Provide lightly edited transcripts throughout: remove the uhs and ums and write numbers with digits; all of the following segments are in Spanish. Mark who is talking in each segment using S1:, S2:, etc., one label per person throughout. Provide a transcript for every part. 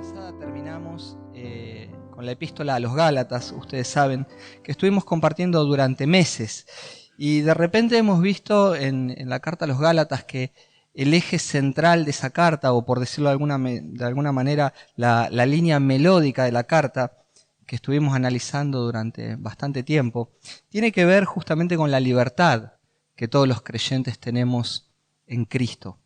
S1: pasada terminamos con la epístola a los Gálatas. Ustedes saben que estuvimos compartiendo durante meses y de repente hemos visto en la carta a los Gálatas que el eje central de esa carta, o por decirlo de alguna manera, la línea melódica de la carta que estuvimos analizando durante bastante tiempo, tiene que ver justamente con la libertad que todos los creyentes tenemos en Cristo.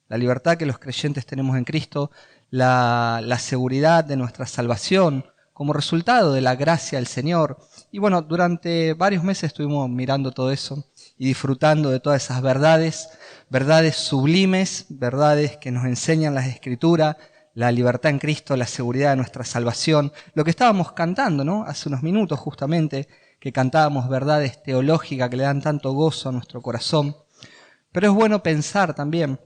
S1: La libertad que los creyentes tenemos en Cristo, la seguridad de nuestra salvación como resultado de la gracia del Señor. Y bueno, durante varios meses estuvimos mirando todo eso y disfrutando de todas esas verdades, verdades sublimes, verdades que nos enseñan las Escrituras, la libertad en Cristo, la seguridad de nuestra salvación. Lo que estábamos cantando, ¿no? Hace unos minutos justamente, que cantábamos verdades teológicas que le dan tanto gozo a nuestro corazón. Pero es bueno pensar también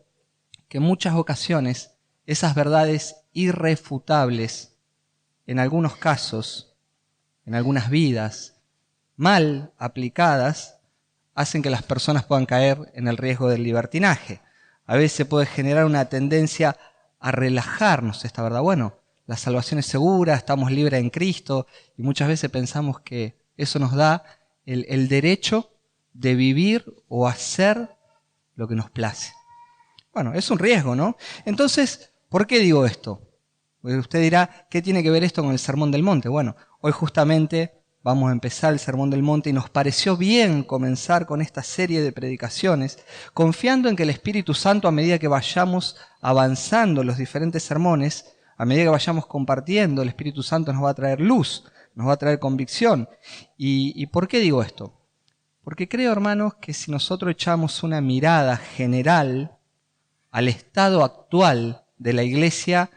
S1: que en muchas ocasiones esas verdades irrefutables, en algunos casos, en algunas vidas, mal aplicadas, hacen que las personas puedan caer en el riesgo del libertinaje. A veces puede generar una tendencia a relajarnos esta verdad. Bueno, la salvación es segura, estamos libres en Cristo, y muchas veces pensamos que eso nos da el derecho de vivir o hacer lo que nos place. Bueno, es un riesgo, ¿no? Entonces, ¿por qué digo esto? Porque usted dirá, ¿qué tiene que ver esto con el Sermón del Monte? Bueno, hoy justamente vamos a empezar el Sermón del Monte y nos pareció bien comenzar con esta serie de predicaciones, confiando en que el Espíritu Santo, a medida que vayamos avanzando los diferentes sermones, a medida que vayamos compartiendo, el Espíritu Santo nos va a traer luz, nos va a traer convicción. ¿Y por qué digo esto? Porque creo, hermanos, que si nosotros echamos una mirada general al estado actual de la iglesia,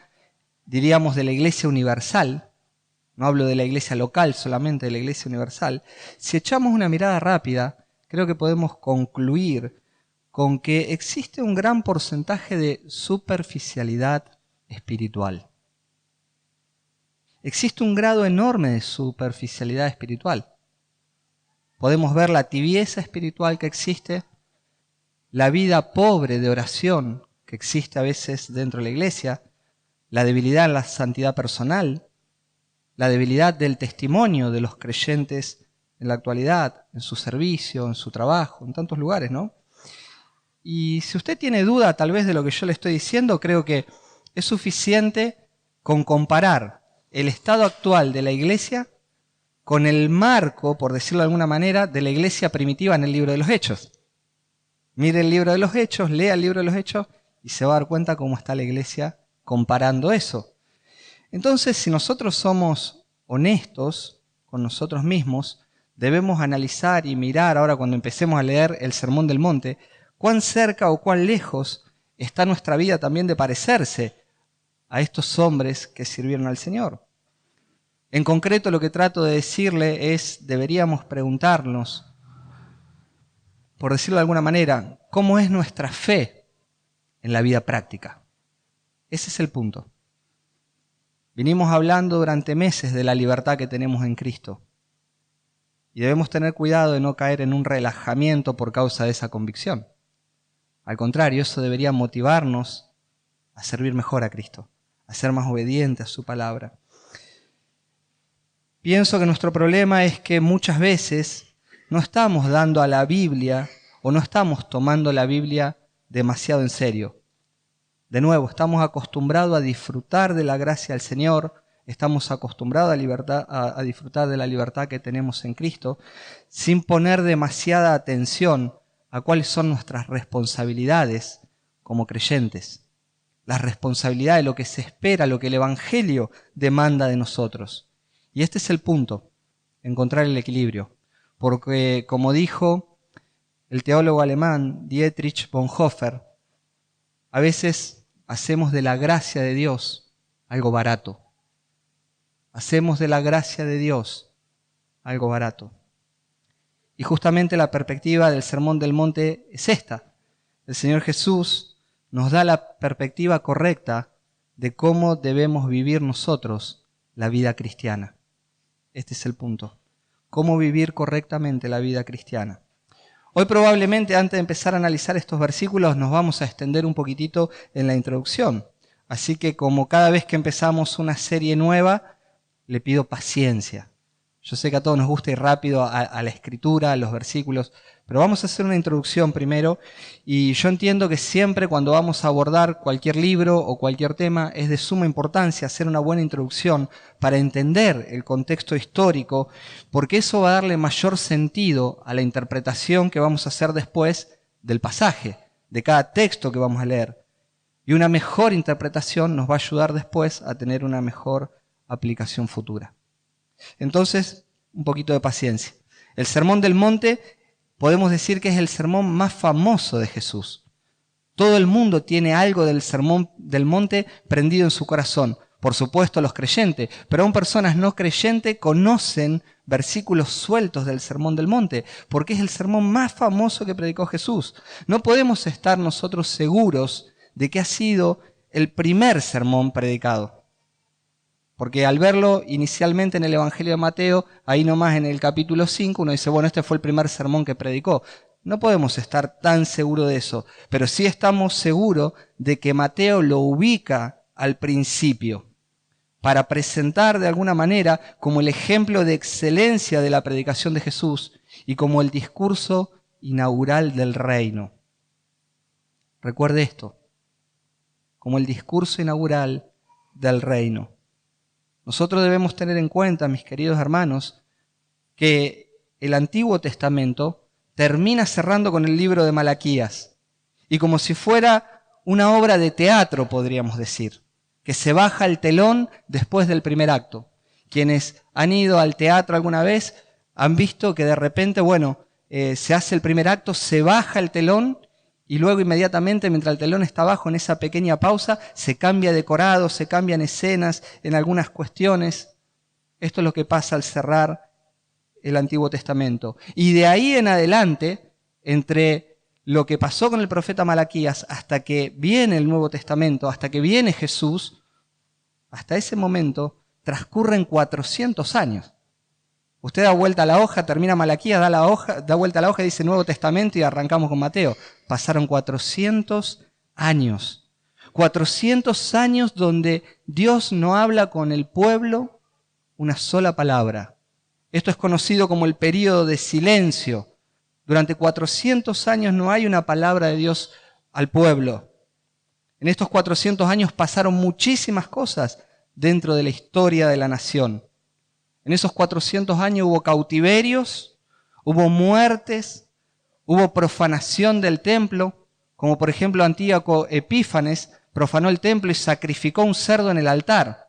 S1: diríamos de la iglesia universal, no hablo de la iglesia local solamente, de la iglesia universal, si echamos una mirada rápida, creo que podemos concluir con que existe un gran porcentaje de superficialidad espiritual. Existe un grado enorme de superficialidad espiritual. Podemos ver la tibieza espiritual que existe, la vida pobre de oración que existe a veces dentro de la iglesia, la debilidad en la santidad personal, la debilidad del testimonio de los creyentes en la actualidad, en su servicio, en su trabajo, en tantos lugares, ¿no? Y si usted tiene duda tal vez de lo que yo le estoy diciendo, creo que es suficiente con comparar el estado actual de la iglesia con el marco, por decirlo de alguna manera, de la iglesia primitiva en el libro de los Hechos. Mire el libro de los Hechos, lea el libro de los Hechos y se va a dar cuenta cómo está la iglesia comparando eso. Entonces, si nosotros somos honestos con nosotros mismos, debemos analizar y mirar ahora cuando empecemos a leer el Sermón del Monte, cuán cerca o cuán lejos está nuestra vida también de parecerse a estos hombres que sirvieron al Señor. En concreto, lo que trato de decirle es, deberíamos preguntarnos, por decirlo de alguna manera, ¿cómo es nuestra fe en la vida práctica? Ese es el punto. Vinimos hablando durante meses de la libertad que tenemos en Cristo. Y debemos tener cuidado de no caer en un relajamiento por causa de esa convicción. Al contrario, eso debería motivarnos a servir mejor a Cristo, a ser más obedientes a su palabra. Pienso que nuestro problema es que muchas veces no estamos dando a la Biblia o no estamos tomando la Biblia demasiado en serio. De nuevo, estamos acostumbrados a disfrutar de la gracia del Señor, estamos acostumbrados a disfrutar de la libertad que tenemos en Cristo, sin poner demasiada atención a cuáles son nuestras responsabilidades como creyentes. La responsabilidad de lo que se espera, lo que el Evangelio demanda de nosotros. Y este es el punto, encontrar el equilibrio. Porque, como dijo el teólogo alemán Dietrich Bonhoeffer, a veces hacemos de la gracia de Dios algo barato. Hacemos de la gracia de Dios algo barato. Y justamente la perspectiva del Sermón del Monte es esta. El Señor Jesús nos da la perspectiva correcta de cómo debemos vivir nosotros la vida cristiana. Este es el punto. Cómo vivir correctamente la vida cristiana. Hoy probablemente, antes de empezar a analizar estos versículos, nos vamos a extender un poquitito en la introducción. Así que como cada vez que empezamos una serie nueva, le pido paciencia. Yo sé que a todos nos gusta ir rápido a la escritura, a los versículos, pero vamos a hacer una introducción primero. Y yo entiendo que siempre cuando vamos a abordar cualquier libro o cualquier tema es de suma importancia hacer una buena introducción para entender el contexto histórico, porque eso va a darle mayor sentido a la interpretación que vamos a hacer después del pasaje, de cada texto que vamos a leer. Y una mejor interpretación nos va a ayudar después a tener una mejor aplicación futura. Entonces, un poquito de paciencia. El Sermón del Monte podemos decir que es el sermón más famoso de Jesús. Todo el mundo tiene algo del Sermón del Monte prendido en su corazón. Por supuesto los creyentes, pero aún personas no creyentes conocen versículos sueltos del Sermón del Monte, porque es el sermón más famoso que predicó Jesús. No podemos estar nosotros seguros de que ha sido el primer sermón predicado. Porque al verlo inicialmente en el Evangelio de Mateo, ahí nomás en el capítulo 5, uno dice, bueno, este fue el primer sermón que predicó. No podemos estar tan seguros de eso, pero sí estamos seguros de que Mateo lo ubica al principio, para presentar de alguna manera como el ejemplo de excelencia de la predicación de Jesús y como el discurso inaugural del reino. Recuerde esto, como el discurso inaugural del reino. Nosotros debemos tener en cuenta, mis queridos hermanos, que el Antiguo Testamento termina cerrando con el libro de Malaquías. Y como si fuera una obra de teatro, podríamos decir, que se baja el telón después del primer acto. Quienes han ido al teatro alguna vez han visto que de repente, se hace el primer acto, se baja el telón y luego inmediatamente, mientras el telón está abajo, en esa pequeña pausa, se cambia decorado, se cambian escenas en algunas cuestiones. Esto es lo que pasa al cerrar el Antiguo Testamento. Y de ahí en adelante, entre lo que pasó con el profeta Malaquías hasta que viene el Nuevo Testamento, hasta que viene Jesús, hasta ese momento transcurren 400 años. Usted da vuelta a la hoja, termina Malaquías, da vuelta a la hoja y dice Nuevo Testamento y arrancamos con Mateo. Pasaron 400 años. 400 años donde Dios no habla con el pueblo una sola palabra. Esto es conocido como el período de silencio. Durante 400 años no hay una palabra de Dios al pueblo. En estos 400 años pasaron muchísimas cosas dentro de la historia de la nación. En esos 400 años hubo cautiverios, hubo muertes, hubo profanación del templo, como por ejemplo Antíoco Epífanes profanó el templo y sacrificó un cerdo en el altar,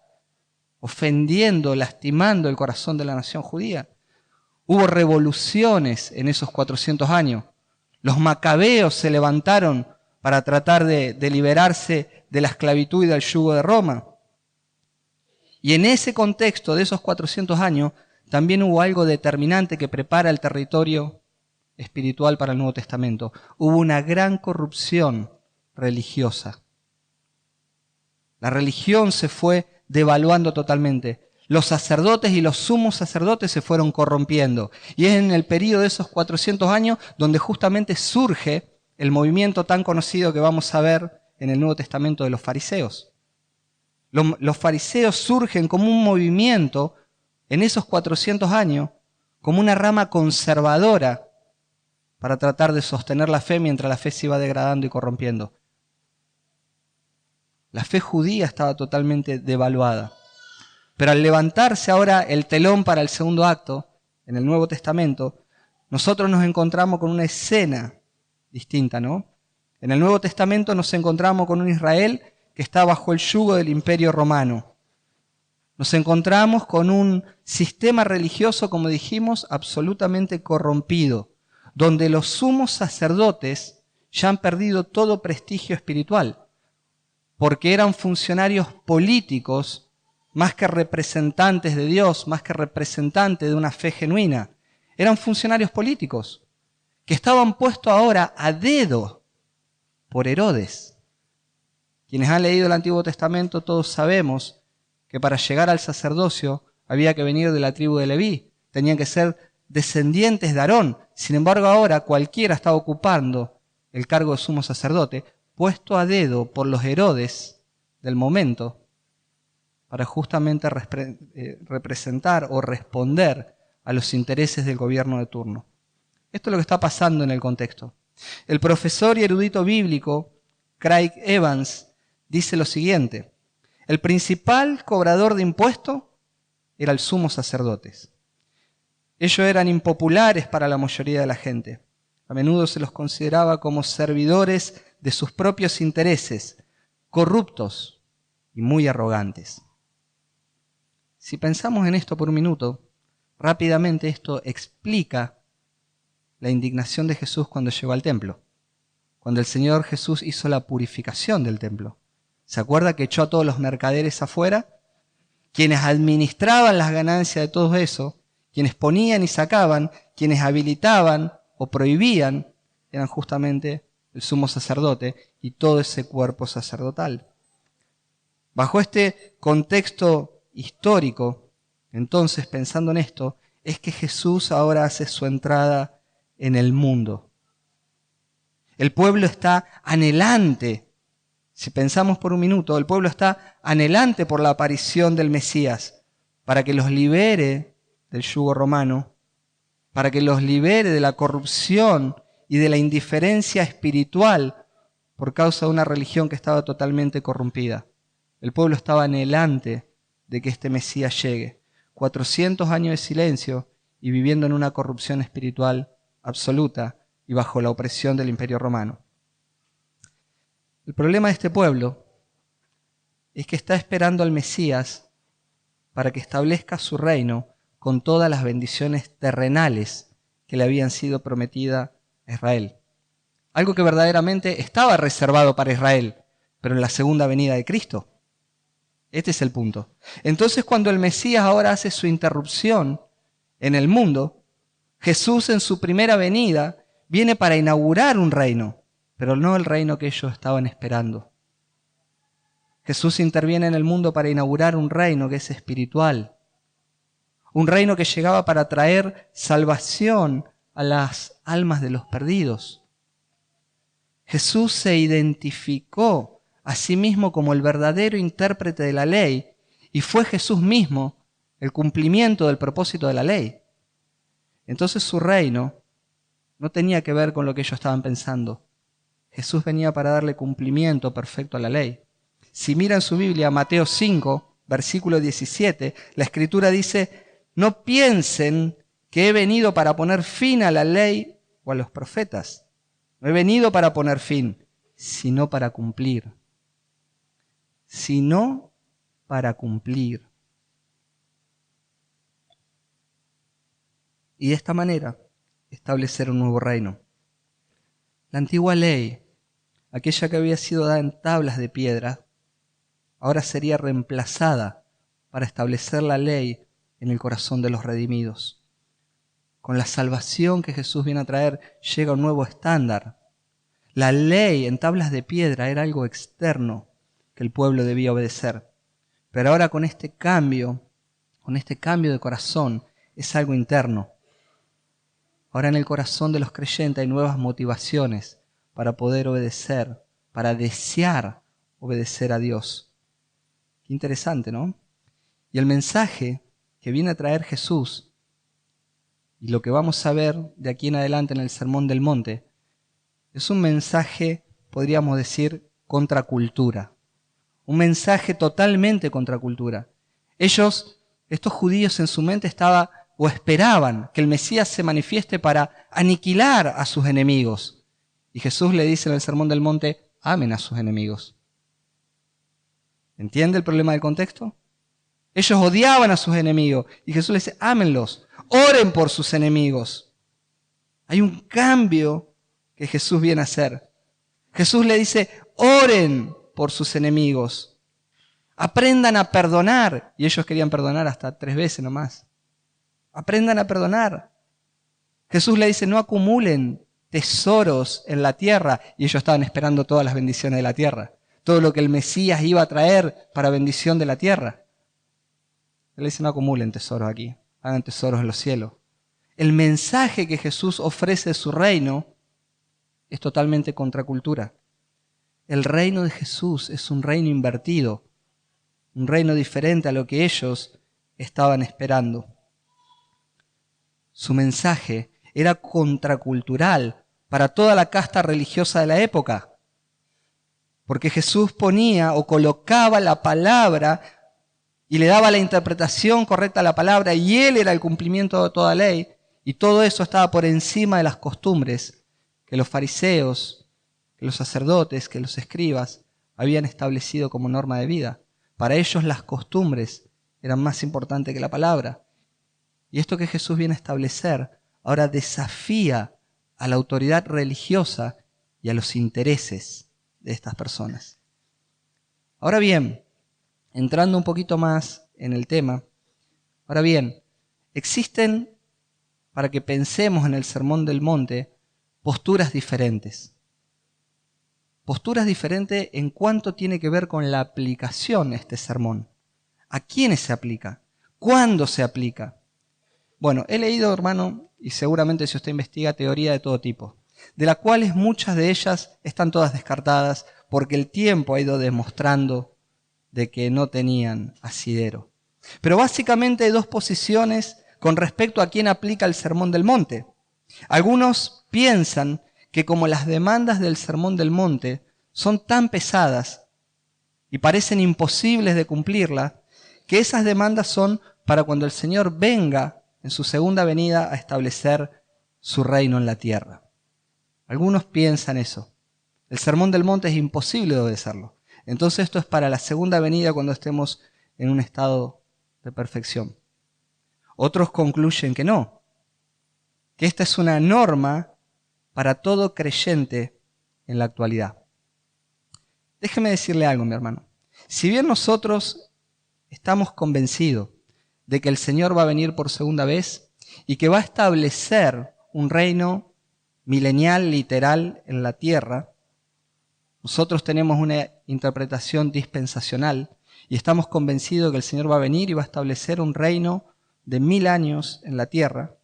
S1: ofendiendo, lastimando el corazón de la nación judía. Hubo revoluciones en esos 400 años. Los macabeos se levantaron para tratar de liberarse de la esclavitud y del yugo de Roma. Y en ese contexto de esos 400 años también hubo algo determinante que prepara el territorio espiritual para el Nuevo Testamento. Hubo una gran corrupción religiosa. La religión se fue devaluando totalmente. Los sacerdotes y los sumos sacerdotes se fueron corrompiendo. Y es en el periodo de esos 400 años donde justamente surge el movimiento tan conocido que vamos a ver en el Nuevo Testamento de los fariseos. Los fariseos surgen como un movimiento en esos 400 años, como una rama conservadora para tratar de sostener la fe mientras la fe se iba degradando y corrompiendo. La fe judía estaba totalmente devaluada. Pero al levantarse ahora el telón para el segundo acto, en el Nuevo Testamento, nosotros nos encontramos con una escena distinta, ¿no? En el Nuevo Testamento nos encontramos con un Israel que está bajo el yugo del Imperio Romano. Nos encontramos con un sistema religioso, como dijimos, absolutamente corrompido, donde los sumos sacerdotes ya han perdido todo prestigio espiritual, porque eran funcionarios políticos más que representantes de Dios, más que representantes de una fe genuina. Eran funcionarios políticos que estaban puestos ahora a dedo por Herodes. Quienes han leído el Antiguo Testamento todos sabemos que para llegar al sacerdocio había que venir de la tribu de Leví. Tenían que ser descendientes de Aarón. Sin embargo, ahora cualquiera estaba ocupando el cargo de sumo sacerdote, puesto a dedo por los Herodes del momento para justamente representar o responder a los intereses del gobierno de turno. Esto es lo que está pasando en el contexto. El profesor y erudito bíblico Craig Evans dice lo siguiente: el principal cobrador de impuestos era el sumo sacerdote. Ellos eran impopulares para la mayoría de la gente. A menudo se los consideraba como servidores de sus propios intereses, corruptos y muy arrogantes. Si pensamos en esto por un minuto, rápidamente esto explica la indignación de Jesús cuando llegó al templo, cuando el Señor Jesús hizo la purificación del templo. ¿Se acuerda que echó a todos los mercaderes afuera? Quienes administraban las ganancias de todo eso, quienes ponían y sacaban, quienes habilitaban o prohibían, eran justamente el sumo sacerdote y todo ese cuerpo sacerdotal. Bajo este contexto histórico, entonces, pensando en esto, es que Jesús ahora hace su entrada en el mundo. El pueblo está anhelante. Si pensamos por un minuto, el pueblo está anhelante por la aparición del Mesías, para que los libere del yugo romano, para que los libere de la corrupción y de la indiferencia espiritual por causa de una religión que estaba totalmente corrompida. El pueblo estaba anhelante de que este Mesías llegue. 400 años de silencio y viviendo en una corrupción espiritual absoluta y bajo la opresión del Imperio Romano. El problema de este pueblo es que está esperando al Mesías para que establezca su reino con todas las bendiciones terrenales que le habían sido prometidas a Israel. Algo que verdaderamente estaba reservado para Israel, pero en la segunda venida de Cristo. Este es el punto. Entonces, cuando el Mesías ahora hace su interrupción en el mundo, Jesús en su primera venida viene para inaugurar un reino, pero no el reino que ellos estaban esperando. Jesús interviene en el mundo para inaugurar un reino que es espiritual, un reino que llegaba para traer salvación a las almas de los perdidos. Jesús se identificó a sí mismo como el verdadero intérprete de la ley y fue Jesús mismo el cumplimiento del propósito de la ley. Entonces su reino no tenía que ver con lo que ellos estaban pensando. Jesús venía para darle cumplimiento perfecto a la ley. Si miran su Biblia, Mateo 5, versículo 17, la Escritura dice: no piensen que he venido para poner fin a la ley o a los profetas. No he venido para poner fin, sino para cumplir. Sino para cumplir. Y de esta manera establecer un nuevo reino. La antigua ley, aquella que había sido dada en tablas de piedra, ahora sería reemplazada para establecer la ley en el corazón de los redimidos. Con la salvación que Jesús viene a traer, llega un nuevo estándar. La ley en tablas de piedra era algo externo que el pueblo debía obedecer. Pero ahora con este cambio de corazón, es algo interno. Ahora en el corazón de los creyentes hay nuevas motivaciones para poder obedecer, para desear obedecer a Dios. Qué interesante, ¿no? Y el mensaje que viene a traer Jesús, y lo que vamos a ver de aquí en adelante en el Sermón del Monte, es un mensaje, podríamos decir, contracultura. Un mensaje totalmente contracultura. Ellos, estos judíos en su mente esperaban que el Mesías se manifieste para aniquilar a sus enemigos. Y Jesús le dice en el Sermón del Monte: amen a sus enemigos. ¿Entiende el problema del contexto? Ellos odiaban a sus enemigos y Jesús les dice: ámenlos, oren por sus enemigos. Hay un cambio que Jesús viene a hacer. Jesús le dice: oren por sus enemigos, aprendan a perdonar. Y ellos querían perdonar hasta 3 veces nomás. Aprendan a perdonar. Jesús le dice: no acumulen tesoros en la tierra. Y ellos estaban esperando todas las bendiciones de la tierra, todo lo que el Mesías iba a traer para bendición de la tierra. Él dice: no acumulen tesoros aquí, hagan tesoros en los cielos. El mensaje que Jesús ofrece de su reino es totalmente contracultura. el reino de Jesús es un reino invertido, un reino diferente a lo que ellos estaban esperando. Su mensaje era contracultural para toda la casta religiosa de la época, porque Jesús ponía o colocaba la palabra y le daba la interpretación correcta a la palabra, y Él era el cumplimiento de toda ley, y todo eso estaba por encima de las costumbres que los fariseos, que los sacerdotes, que los escribas habían establecido como norma de vida. Para ellos las costumbres eran más importantes que la palabra. Y esto que Jesús viene a establecer ahora desafía a la autoridad religiosa y a los intereses de estas personas. Ahora bien, entrando un poquito más en el tema, existen, para que pensemos en el Sermón del Monte, posturas diferentes. Posturas diferentes en cuanto tiene que ver con la aplicación de este sermón. ¿A quiénes se aplica? ¿Cuándo se aplica? Bueno, he leído, hermano, y seguramente si usted investiga, teoría de todo tipo, de las cuales muchas de ellas están todas descartadas porque el tiempo ha ido demostrando de que no tenían asidero. Pero básicamente hay dos posiciones con respecto a quién aplica el Sermón del Monte. Algunos piensan que como las demandas del Sermón del Monte son tan pesadas y parecen imposibles de cumplirlas, que esas demandas son para cuando el Señor venga en su segunda venida a establecer su reino en la tierra. Algunos piensan eso. El Sermón del Monte es imposible de obedecerlo. Entonces esto es para la segunda venida cuando estemos en un estado de perfección. Otros concluyen que no, que esta es una norma para todo creyente en la actualidad. Déjeme decirle algo, mi hermano. Si bien nosotros estamos convencidos de que el Señor va a venir por segunda vez y que va a establecer un reino milenial, literal, en la tierra, nosotros tenemos una interpretación dispensacional y estamos convencidos de que el Señor va a venir y va a establecer un reino de 1000 años en la tierra,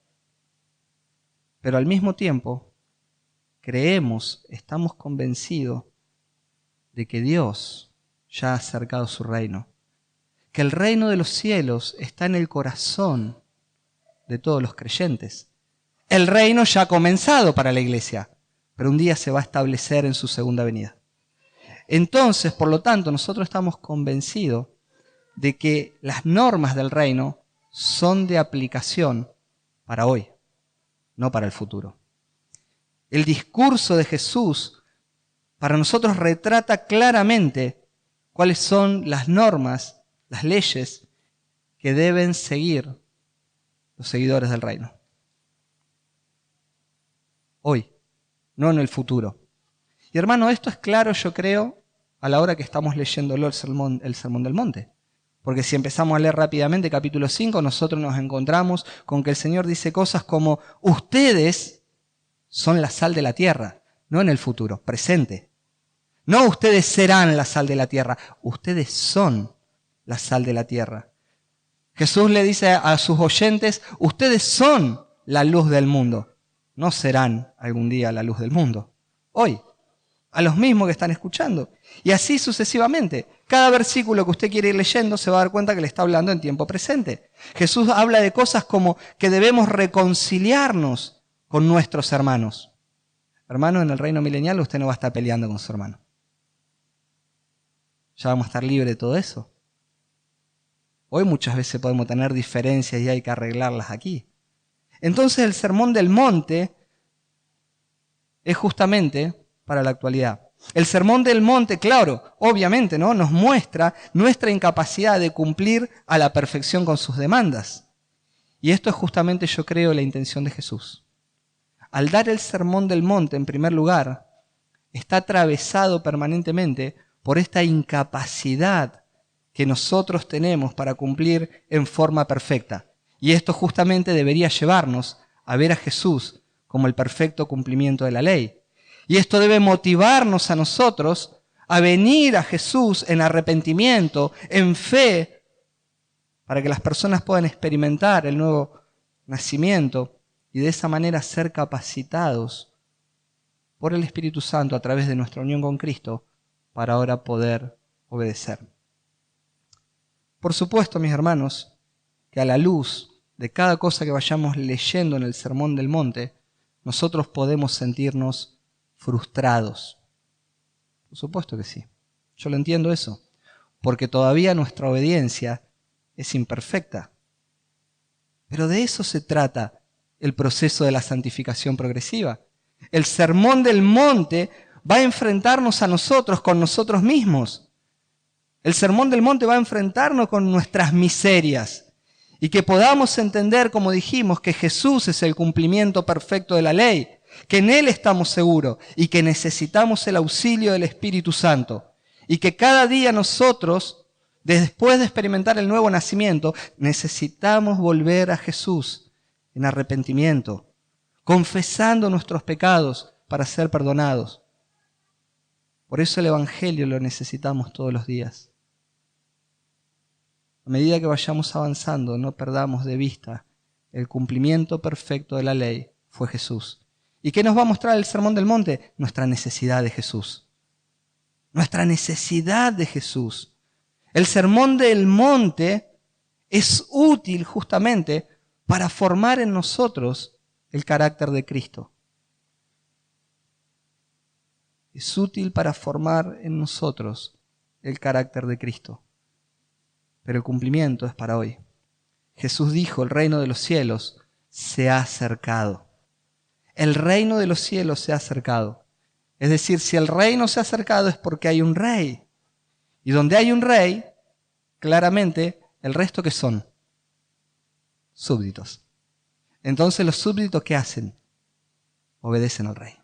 S1: pero al mismo tiempo estamos convencidos de que Dios ya ha acercado su reino, que el reino de los cielos está en el corazón de todos los creyentes. El reino ya ha comenzado para la iglesia, pero un día se va a establecer en su segunda venida. Entonces, por lo tanto, nosotros estamos convencidos de que las normas del reino son de aplicación para hoy, no para el futuro. El discurso de Jesús para nosotros retrata claramente cuáles son las normas, las leyes que deben seguir los seguidores del reino. Hoy, no en el futuro. Y hermano, esto es claro, yo creo, a la hora que estamos leyéndolo el Sermón del Monte. Porque si empezamos a leer rápidamente capítulo 5, nosotros nos encontramos con que el Señor dice cosas como: ustedes son la sal de la tierra, no en el futuro, presente. No ustedes serán la sal de la tierra, ustedes son la sal de la tierra. Jesús le dice a sus oyentes: ustedes son la luz del mundo. No serán algún día la luz del mundo. Hoy, a los mismos que están escuchando. Y así sucesivamente. Cada versículo que usted quiere ir leyendo se va a dar cuenta que le está hablando en tiempo presente. Jesús habla de cosas como que debemos reconciliarnos con nuestros hermanos. Hermano, en el reino milenial usted no va a estar peleando con su hermano. Ya vamos a estar libres de todo eso. Hoy muchas veces podemos tener diferencias y hay que arreglarlas aquí. Entonces el Sermón del Monte es justamente para la actualidad. El Sermón del Monte, claro, obviamente, ¿no?, nos muestra nuestra incapacidad de cumplir a la perfección con sus demandas. Y esto es justamente, yo creo, la intención de Jesús. Al dar el Sermón del Monte, en primer lugar, está atravesado permanentemente por esta incapacidad que nosotros tenemos para cumplir en forma perfecta. Y esto justamente debería llevarnos a ver a Jesús como el perfecto cumplimiento de la ley. Y esto debe motivarnos a nosotros a venir a Jesús en arrepentimiento, en fe, para que las personas puedan experimentar el nuevo nacimiento y de esa manera ser capacitados por el Espíritu Santo a través de nuestra unión con Cristo para ahora poder obedecer. Por supuesto, mis hermanos, que a la luz de cada cosa que vayamos leyendo en el Sermón del Monte, nosotros podemos sentirnos frustrados. Por supuesto que sí. Yo lo entiendo eso, porque todavía nuestra obediencia es imperfecta. Pero de eso se trata el proceso de la santificación progresiva. El Sermón del Monte va a enfrentarnos a nosotros con nosotros mismos. El Sermón del Monte va a enfrentarnos con nuestras miserias. Y que podamos entender, como dijimos, que Jesús es el cumplimiento perfecto de la ley, que en Él estamos seguros y que necesitamos el auxilio del Espíritu Santo. Y que cada día nosotros, después de experimentar el nuevo nacimiento, necesitamos volver a Jesús en arrepentimiento, confesando nuestros pecados para ser perdonados. Por eso el Evangelio lo necesitamos todos los días. A medida que vayamos avanzando, no perdamos de vista el cumplimiento perfecto de la ley fue Jesús. ¿Y qué nos va a mostrar el Sermón del Monte? Nuestra necesidad de Jesús. Nuestra necesidad de Jesús. El Sermón del Monte es útil justamente para formar en nosotros el carácter de Cristo. Es útil para formar en nosotros el carácter de Cristo. Pero el cumplimiento es para hoy. Jesús dijo, el reino de los cielos se ha acercado. El reino de los cielos se ha acercado. Es decir, si el reino se ha acercado es porque hay un rey. Y donde hay un rey, claramente, el resto ¿qué son? Súbditos. Entonces los súbditos ¿qué hacen? Obedecen al rey.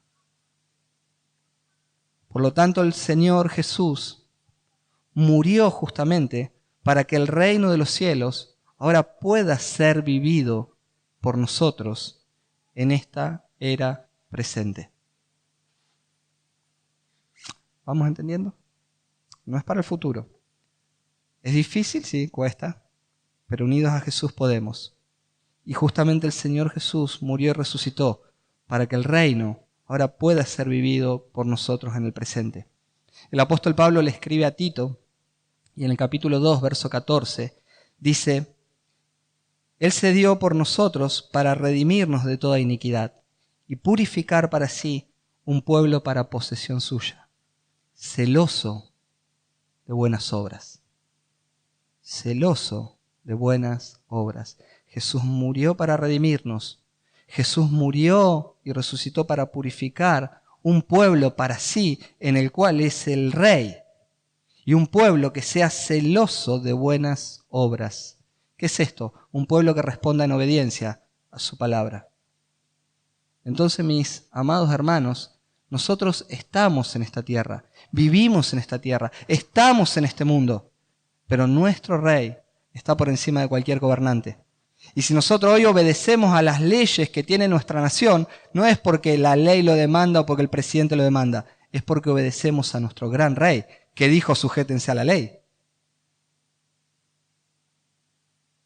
S1: Por lo tanto, el Señor Jesús murió justamente para que el reino de los cielos ahora pueda ser vivido por nosotros en esta era presente. ¿Vamos entendiendo? No es para el futuro. Es difícil, sí, cuesta, pero unidos a Jesús podemos. Y justamente el Señor Jesús murió y resucitó para que el reino ahora pueda ser vivido por nosotros en el presente. El apóstol Pablo le escribe a Tito, y en el capítulo 2, verso 14, dice, Él se dio por nosotros para redimirnos de toda iniquidad y purificar para sí un pueblo para posesión suya, celoso de buenas obras. Celoso de buenas obras. Jesús murió para redimirnos. Jesús murió y resucitó para purificar un pueblo para sí, en el cual es el Rey. Y un pueblo que sea celoso de buenas obras. ¿Qué es esto? Un pueblo que responda en obediencia a su palabra. Entonces, mis amados hermanos, nosotros estamos en esta tierra, vivimos en esta tierra, estamos en este mundo, pero nuestro Rey está por encima de cualquier gobernante. Y si nosotros hoy obedecemos a las leyes que tiene nuestra nación, no es porque la ley lo demanda o porque el presidente lo demanda, es porque obedecemos a nuestro gran Rey, que dijo sujétense a la ley.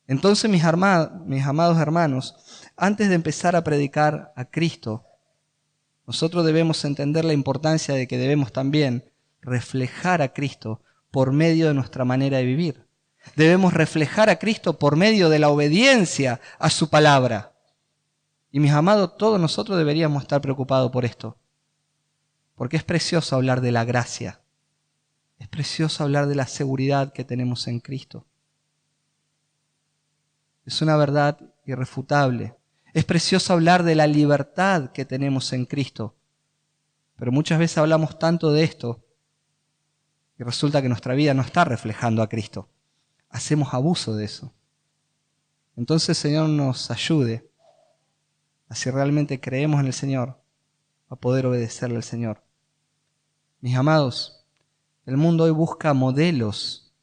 S1: Entonces, mis amados hermanos, antes de empezar a predicar a Cristo, nosotros debemos entender la importancia de que debemos también reflejar a Cristo por medio de nuestra manera de vivir. Debemos reflejar a Cristo por medio de la obediencia a su palabra. Y mis amados, todos nosotros deberíamos estar preocupados por esto. Porque es precioso hablar de la gracia. Es precioso hablar de la seguridad que tenemos en Cristo. Es una verdad irrefutable. Es precioso hablar de la libertad que tenemos en Cristo. Pero muchas veces hablamos tanto de esto y resulta que nuestra vida no está reflejando a Cristo. Hacemos abuso de eso. Entonces el Señor nos ayude a, si realmente creemos en el Señor, a poder obedecerle al Señor. Mis amados, el mundo hoy busca modelos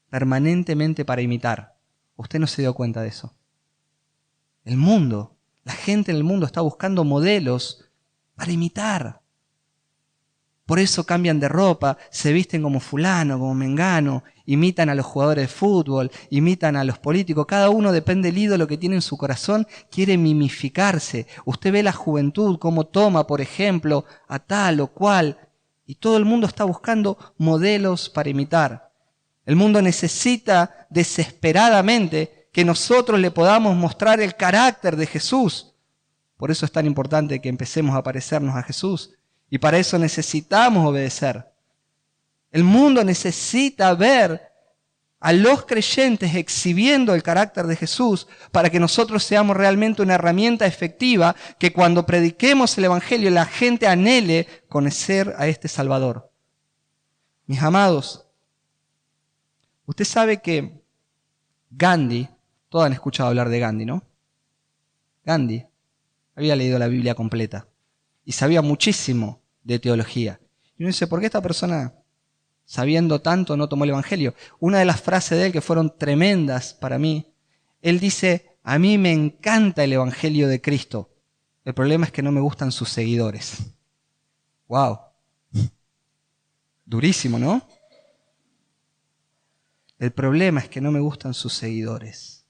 S1: permanentemente para imitar. Usted no se dio cuenta de eso. El mundo, la gente en el mundo está buscando modelos para imitar. Por eso cambian de ropa, se visten como fulano, como mengano, imitan a los jugadores de fútbol, imitan a los políticos. Cada uno, depende del ídolo que tiene en su corazón, quiere mimificarse. Usted ve la juventud, cómo toma, por ejemplo, a tal o cual Y todo el mundo está buscando modelos para imitar. El mundo necesita desesperadamente que nosotros le podamos mostrar el carácter de Jesús. Por eso es tan importante que empecemos a parecernos a Jesús. Y para eso necesitamos obedecer. El mundo necesita ver a los creyentes exhibiendo el carácter de Jesús para que nosotros seamos realmente una herramienta efectiva que cuando prediquemos el Evangelio la gente anhele conocer a este Salvador. Mis amados, usted sabe que Gandhi, todos han escuchado hablar de Gandhi, ¿no? Gandhi había leído la Biblia completa y sabía muchísimo de teología. Y uno dice, ¿por qué esta persona, sabiendo tanto, no tomó el Evangelio? Una de las frases de él que fueron tremendas para mí, él dice, a mí me encanta el Evangelio de Cristo. El problema es que no me gustan sus seguidores. ¡Wow! Durísimo, ¿no? El problema es que no me gustan sus seguidores.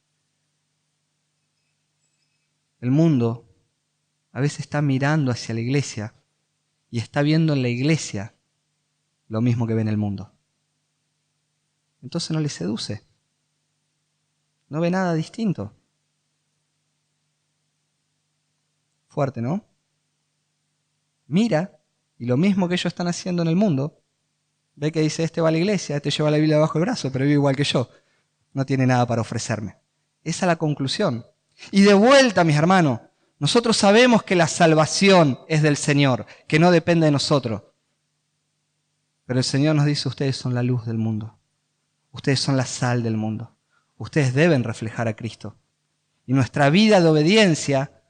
S1: El mundo a veces está mirando hacia la iglesia y está viendo en la iglesia lo mismo que ve en el mundo. Entonces no le seduce. No ve nada distinto. Fuerte, ¿no? Mira, y lo mismo que ellos están haciendo en el mundo, ve que dice, este va a la iglesia, este lleva la Biblia bajo el brazo, pero vive igual que yo. No tiene nada para ofrecerme. Esa es la conclusión. Y de vuelta, mis hermanos, nosotros sabemos que la salvación es del Señor, que no depende de nosotros. Pero el Señor nos dice, ustedes son la luz del mundo. Ustedes son la sal del mundo. Ustedes deben reflejar a Cristo. Y nuestra vida de obediencia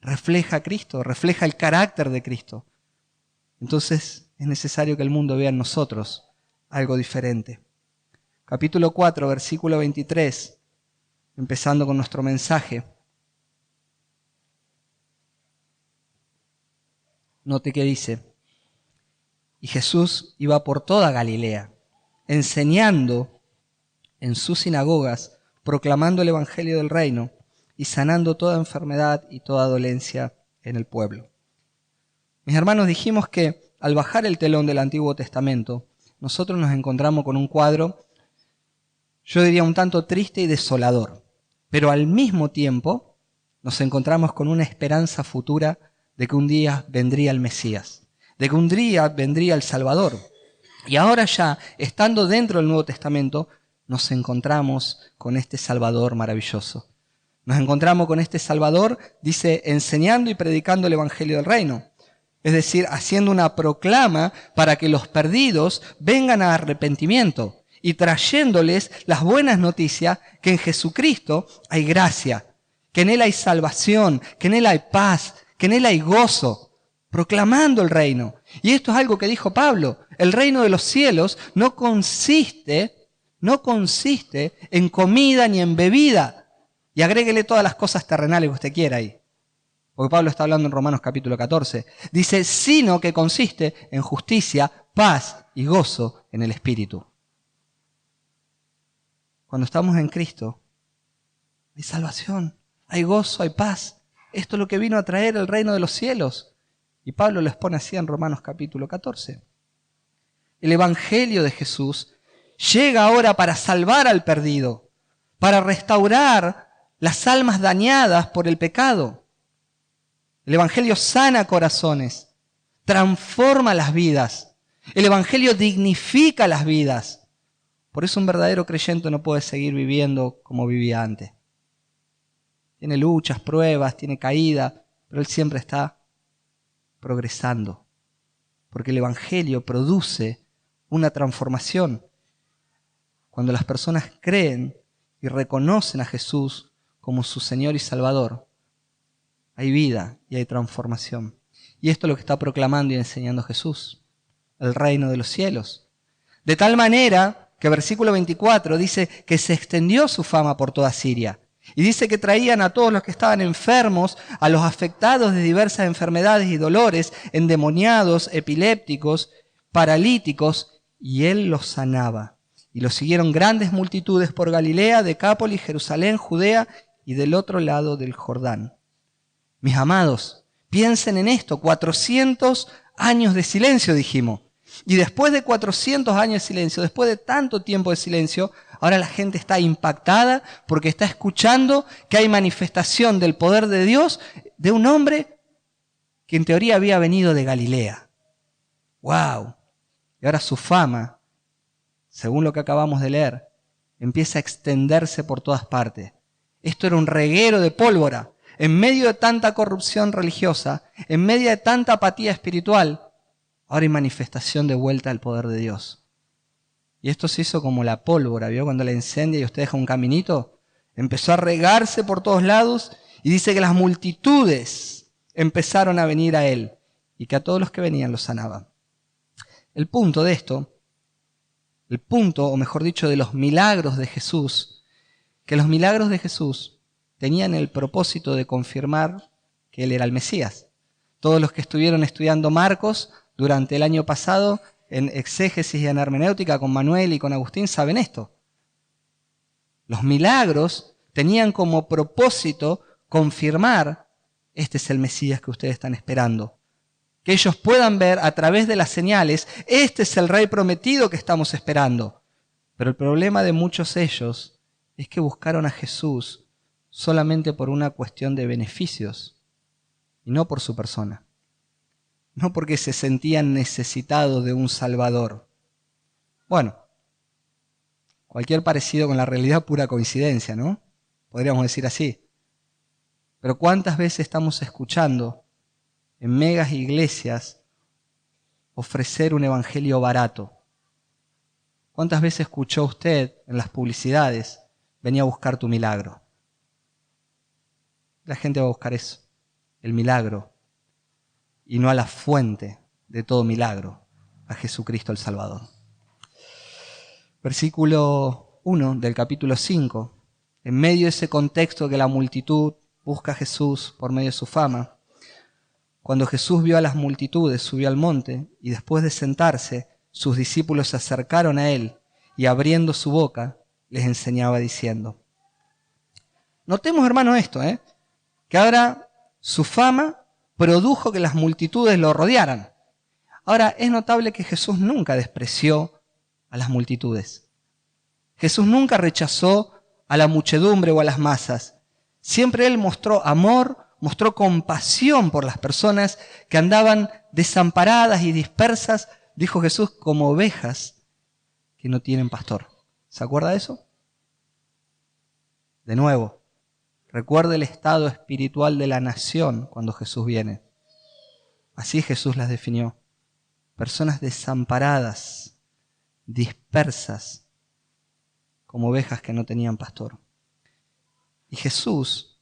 S1: refleja a Cristo, refleja el carácter de Cristo. Entonces es necesario que el mundo vea en nosotros algo diferente. Capítulo 4, versículo 23, empezando con nuestro mensaje. Note que dice, y Jesús iba por toda Galilea, enseñando en sus sinagogas, proclamando el evangelio del reino y sanando toda enfermedad y toda dolencia en el pueblo. Mis hermanos, dijimos que al bajar el telón del Antiguo Testamento, nosotros nos encontramos con un cuadro, yo diría un tanto triste y desolador, pero al mismo tiempo nos encontramos con una esperanza futura de que un día vendría el Mesías, de que un día vendría el Salvador. Y ahora ya, estando dentro del Nuevo Testamento, nos encontramos con este Salvador maravilloso. Nos encontramos con este Salvador, dice, enseñando y predicando el Evangelio del Reino. Es decir, haciendo una proclama para que los perdidos vengan a arrepentimiento y trayéndoles las buenas noticias que en Jesucristo hay gracia, que en Él hay salvación, que en Él hay paz, que en Él hay gozo, proclamando el reino. Y esto es algo que dijo Pablo, el reino de los cielos no consiste en comida ni en bebida. Y agréguele todas las cosas terrenales que usted quiera ahí. Porque Pablo está hablando en Romanos capítulo 14. Dice, sino que consiste en justicia, paz y gozo en el Espíritu. Cuando estamos en Cristo, hay salvación, hay gozo, hay paz. Esto es lo que vino a traer el reino de los cielos. Y Pablo lo expone así en Romanos capítulo 14. El Evangelio de Jesús llega ahora para salvar al perdido, para restaurar las almas dañadas por el pecado. El Evangelio sana corazones, transforma las vidas. El Evangelio dignifica las vidas. Por eso un verdadero creyente no puede seguir viviendo como vivía antes. Tiene luchas, pruebas, tiene caída, pero él siempre está progresando. Porque el Evangelio produce una transformación. Cuando las personas creen y reconocen a Jesús como su Señor y Salvador, hay vida y hay transformación. Y esto es lo que está proclamando y enseñando Jesús, el reino de los cielos. De tal manera que versículo 24 dice que se extendió su fama por toda Siria. Y dice que traían a todos los que estaban enfermos, a los afectados de diversas enfermedades y dolores, endemoniados, epilépticos, paralíticos, y él los sanaba. Y los siguieron grandes multitudes por Galilea, Decápolis, Jerusalén, Judea y del otro lado del Jordán. Mis amados, piensen en esto, 400 años de silencio dijimos. Y después de 400 años de silencio, después de tanto tiempo de silencio, ahora la gente está impactada porque está escuchando que hay manifestación del poder de Dios de un hombre que en teoría había venido de Galilea. ¡Wow! Y ahora su fama, según lo que acabamos de leer, empieza a extenderse por todas partes. Esto era un reguero de pólvora. En medio de tanta corrupción religiosa, en medio de tanta apatía espiritual, ahora hay manifestación de vuelta al poder de Dios. Y esto se hizo como la pólvora, ¿vio? Cuando la incendia y usted deja un caminito, empezó a regarse por todos lados y dice que las multitudes empezaron a venir a él y que a todos los que venían los sanaban. El punto de esto, o mejor dicho, de los milagros de Jesús, que los milagros de Jesús tenían el propósito de confirmar que él era el Mesías. Todos los que estuvieron estudiando Marcos durante el año pasado en exégesis y en hermenéutica con Manuel y con Agustín saben esto. Los milagros tenían como propósito confirmar: este es el Mesías que ustedes están esperando. Que ellos puedan ver a través de las señales: este es el Rey prometido que estamos esperando. Pero el problema de muchos de ellos es que buscaron a Jesús solamente por una cuestión de beneficios y no por su persona. No porque se sentían necesitados de un Salvador. Bueno, cualquier parecido con la realidad, pura coincidencia, ¿no? Podríamos decir así. Pero ¿cuántas veces estamos escuchando en megas iglesias ofrecer un evangelio barato? ¿Cuántas veces escuchó usted en las publicidades: venía a buscar tu milagro? La gente va a buscar eso, el milagro, y no a la fuente de todo milagro, a Jesucristo el Salvador. Versículo 1 del capítulo 5. En medio de ese contexto que la multitud busca a Jesús por medio de su fama, cuando Jesús vio a las multitudes, subió al monte y después de sentarse, sus discípulos se acercaron a él y abriendo su boca les enseñaba diciendo. Notemos, hermano, esto, que ahora su fama produjo que las multitudes lo rodearan. Ahora, es notable que Jesús nunca despreció a las multitudes. Jesús nunca rechazó a la muchedumbre o a las masas. Siempre él mostró amor, mostró compasión por las personas que andaban desamparadas y dispersas, dijo Jesús, como ovejas que no tienen pastor. ¿Se acuerda de eso? De nuevo, recuerde el estado espiritual de la nación cuando Jesús viene. Así Jesús las definió. Personas desamparadas, dispersas, como ovejas que no tenían pastor. Y Jesús,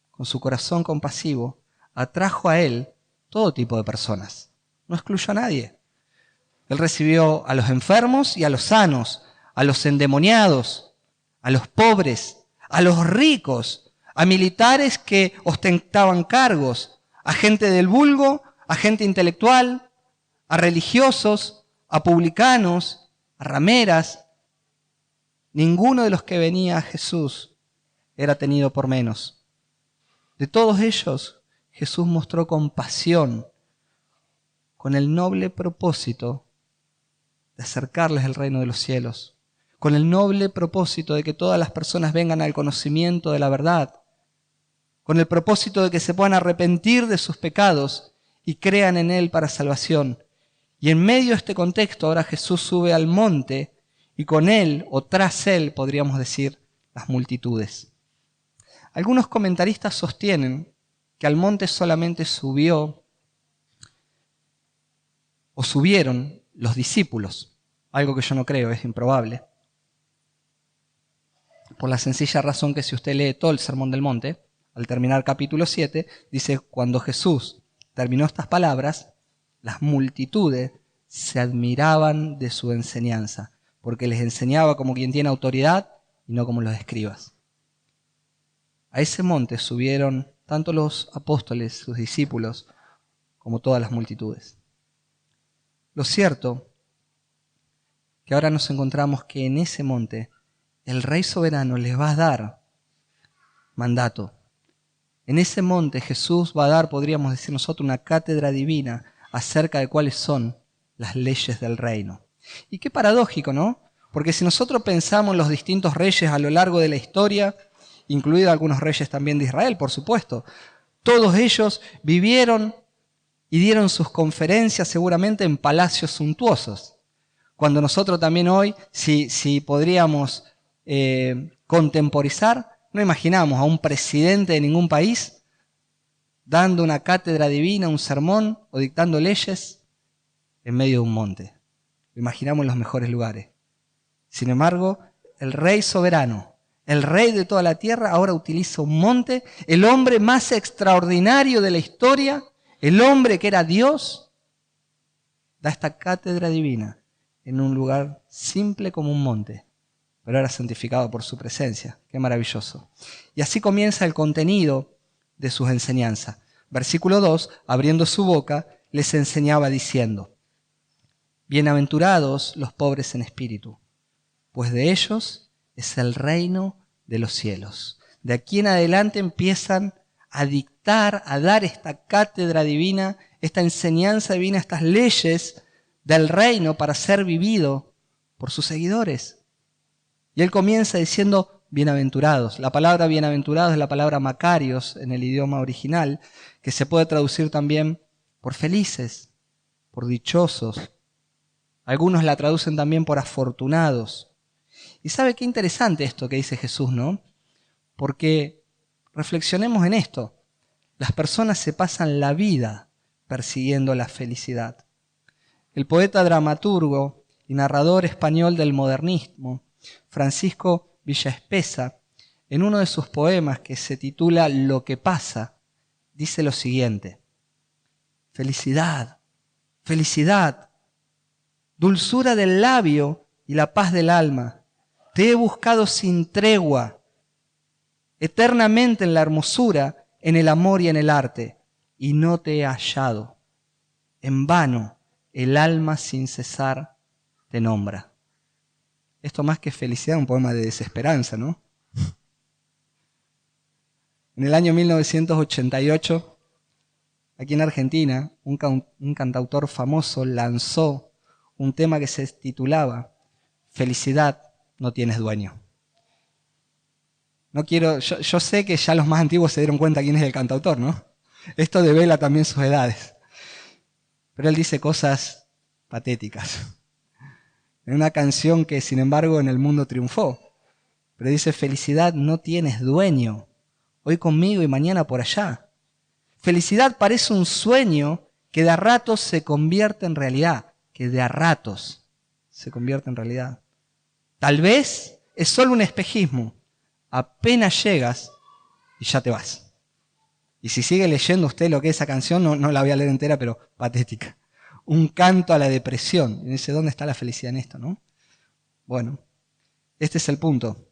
S1: con su corazón compasivo, atrajo a él todo tipo de personas. No excluyó a nadie. Él recibió a los enfermos y a los sanos, a los endemoniados, a los pobres, a los ricos, a militares que ostentaban cargos, a gente del vulgo, a gente intelectual, a religiosos, a publicanos, a rameras. Ninguno de los que venía a Jesús era tenido por menos. De todos ellos, Jesús mostró compasión con el noble propósito de acercarles al reino de los cielos, con el noble propósito de que todas las personas vengan al conocimiento de la verdad, con el propósito de que se puedan arrepentir de sus pecados y crean en Él para salvación. Y en medio de este contexto, ahora Jesús sube al monte y con Él, o tras Él, podríamos decir, las multitudes. Algunos comentaristas sostienen que al monte solamente subieron los discípulos, algo que yo no creo, es improbable. Por la sencilla razón que si usted lee todo el Sermón del Monte, al terminar capítulo 7, dice, cuando Jesús terminó estas palabras, las multitudes se admiraban de su enseñanza, porque les enseñaba como quien tiene autoridad y no como los escribas. A ese monte subieron tanto los apóstoles, sus discípulos, como todas las multitudes. Lo cierto que ahora nos encontramos que en ese monte el Rey soberano les va a dar mandato. En ese monte Jesús va a dar, podríamos decir nosotros, una cátedra divina acerca de cuáles son las leyes del reino. Y qué paradójico, ¿no? Porque si nosotros pensamos en los distintos reyes a lo largo de la historia, incluidos algunos reyes también de Israel, por supuesto, todos ellos vivieron y dieron sus conferencias seguramente en palacios suntuosos. Cuando nosotros también hoy, si podríamos contemporizar, no imaginamos a un presidente de ningún país dando una cátedra divina, un sermón o dictando leyes en medio de un monte. Lo imaginamos en los mejores lugares. Sin embargo, el rey soberano, el rey de toda la tierra, ahora utiliza un monte, el hombre más extraordinario de la historia, el hombre que era Dios, da esta cátedra divina en un lugar simple como un monte, pero era santificado por su presencia. Qué maravilloso. Y así comienza el contenido de sus enseñanzas. Versículo 2, abriendo su boca, les enseñaba diciendo: bienaventurados los pobres en espíritu, pues de ellos es el reino de los cielos. De aquí en adelante empiezan a dictar, a dar esta cátedra divina, esta enseñanza divina, estas leyes del reino para ser vivido por sus seguidores. Y él comienza diciendo bienaventurados. La palabra bienaventurados es la palabra makarios en el idioma original, que se puede traducir también por felices, por dichosos. Algunos la traducen también por afortunados. Y sabe qué interesante esto que dice Jesús, ¿no? Porque reflexionemos en esto. Las personas se pasan la vida persiguiendo la felicidad. El poeta, dramaturgo y narrador español del modernismo, Francisco Villaespesa, en uno de sus poemas que se titula Lo que pasa, dice lo siguiente: felicidad, felicidad, dulzura del labio y la paz del alma, te he buscado sin tregua, eternamente en la hermosura, en el amor y en el arte, y no te he hallado. En vano el alma sin cesar te nombra. Esto más que felicidad, un poema de desesperanza, ¿no? En el año 1988, aquí en Argentina, un cantautor famoso lanzó un tema que se titulaba Felicidad no tienes dueño. No quiero, yo sé que ya los más antiguos se dieron cuenta quién es el cantautor, ¿no? Esto devela también sus edades. Pero él dice cosas patéticas. En una canción que, sin embargo, en el mundo triunfó. Pero dice: felicidad no tienes dueño, hoy conmigo y mañana por allá. Felicidad parece un sueño que de a ratos se convierte en realidad, que de a ratos se convierte en realidad. Tal vez es solo un espejismo. Apenas llegas y ya te vas. Y si sigue leyendo usted lo que es esa canción, no la voy a leer entera, pero patética. Un canto a la depresión. Y dice: ¿dónde está la felicidad en esto, no? Bueno, este es el punto.